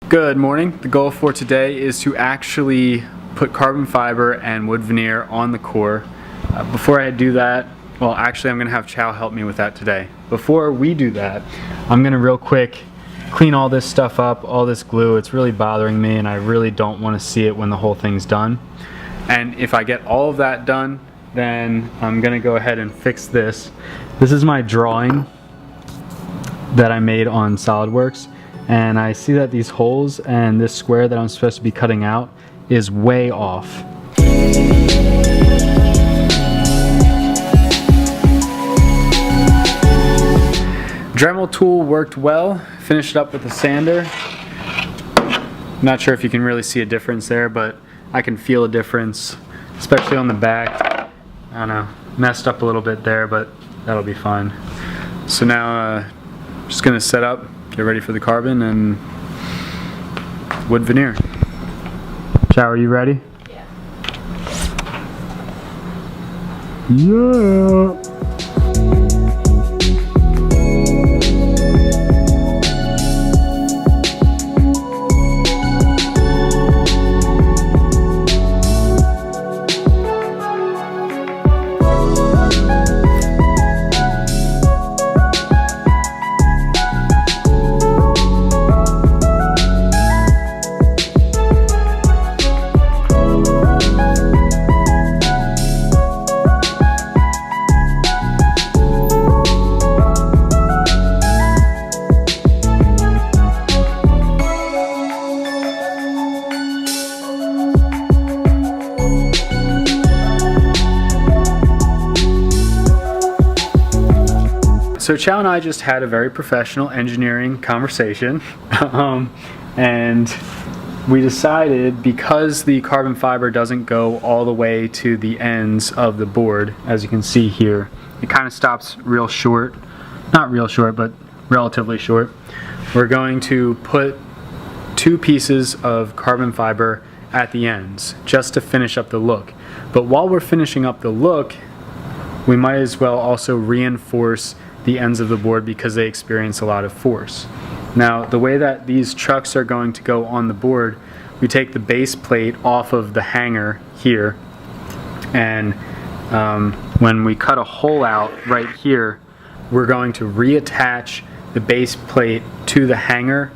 Good morning. The goal for today is to actually put carbon fiber and wood veneer on the core. Before I do that, well, actually I'm going to have Chow help me with that today. Before we do that, I'm going to real quick clean all this stuff up, all this glue. It's really bothering me and I really don't want to see it when the whole thing's done. And if I get all of that done, then I'm going to go ahead and fix this. This is my drawing that I made on SolidWorks. And I see that these holes and this square that I'm supposed to be cutting out is way off. Dremel tool worked well. Finished it up with a sander. Not sure if you can really see a difference there, but I can feel a difference, especially on the back. I don't know, messed up a little bit there, but that'll be fine. So now just gonna set up, get ready for the carbon and wood veneer. Chow, are you ready? Yeah. Yeah. So Chow and I just had a very professional engineering conversation, and we decided, because the carbon fiber doesn't go all the way to the ends of the board, as you can see here, it kind of stops real short, not real short, but relatively short. We're going to put 2 pieces of carbon fiber at the ends, just to finish up the look. But while we're finishing up the look, we might as well also reinforce the ends of the board because they experience a lot of force. Now, the way that these trucks are going to go on the board, we take the base plate off of the hanger here, and when we cut a hole out right here, we're going to reattach the base plate to the hanger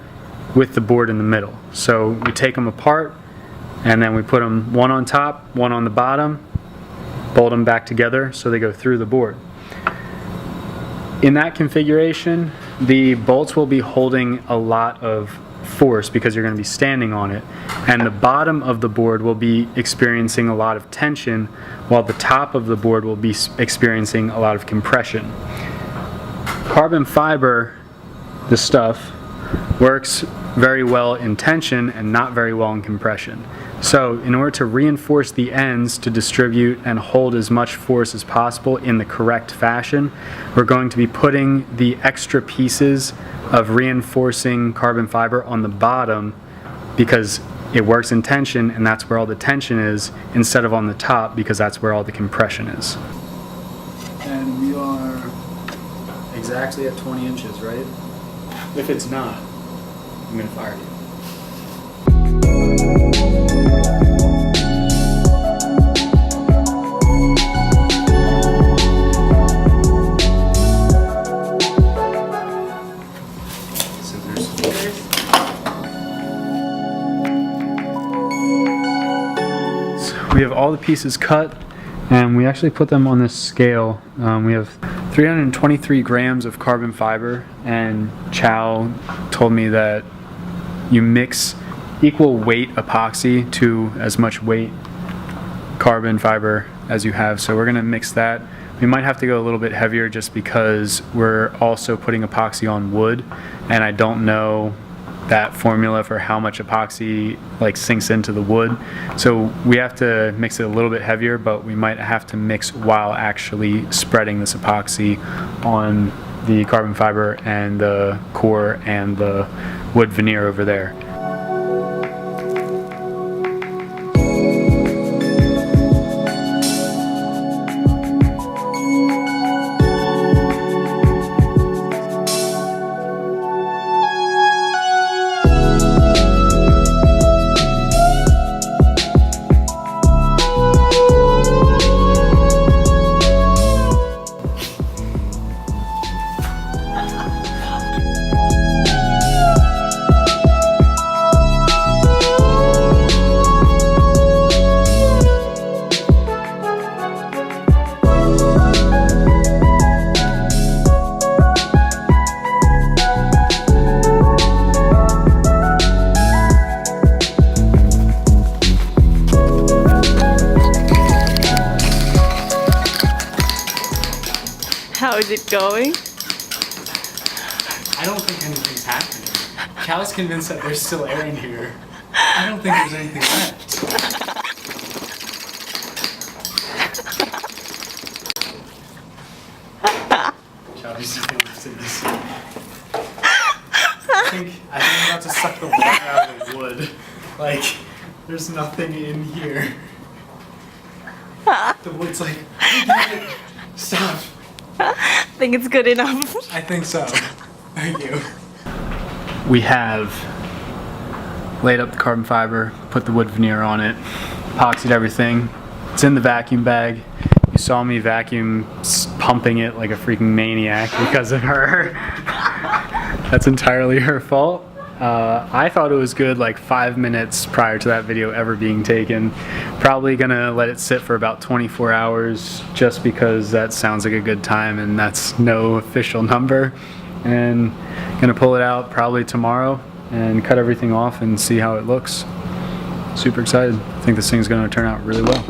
with the board in the middle. So we take them apart and then we put them one on top, one on the bottom, bolt them back together so they go through the board. In that configuration, the bolts will be holding a lot of force because you're going to be standing on it, and the bottom of the board will be experiencing a lot of tension while the top of the board will be experiencing a lot of compression. Carbon fiber, the stuff, works very well in tension and not very well in compression. So in order to reinforce the ends to distribute and hold as much force as possible in the correct fashion, we're going to be putting the extra pieces of reinforcing carbon fiber on the bottom because it works in tension and that's where all the tension is, instead of on the top because that's where all the compression is. And we are exactly at 20 inches, right? If it's not, I'm going to fire you. We have all the pieces cut, and we actually put them on this scale. We have 323 grams of carbon fiber, and Chow told me that you mix equal weight epoxy to as much weight carbon fiber as you have. So we're going to mix that. We might have to go a little bit heavier just because we're also putting epoxy on wood, and I don't know that formula for how much epoxy sinks into the wood. So we have to mix it a little bit heavier, but we might have to mix while actually spreading this epoxy on the carbon fiber and the core and the wood veneer over there. Is it going? I don't think anything's happening. Cal's convinced that there's still air in here. I don't think there's anything left. Cal, you see this? I think I'm about to suck the water out of the wood. Like, there's nothing in here. The wood's like, stop. I think it's good enough. I think so. Thank you. We have laid up the carbon fiber, put the wood veneer on it, epoxied everything. It's in the vacuum bag. You saw me vacuum pumping it like a freaking maniac because of her. That's entirely her fault. I thought it was good like 5 minutes prior to that video ever being taken. Probably gonna let it sit for about 24 hours just because that sounds like a good time and that's no official number. And gonna pull it out probably tomorrow and cut everything off and see how it looks. Super excited. I think this thing's gonna turn out really well.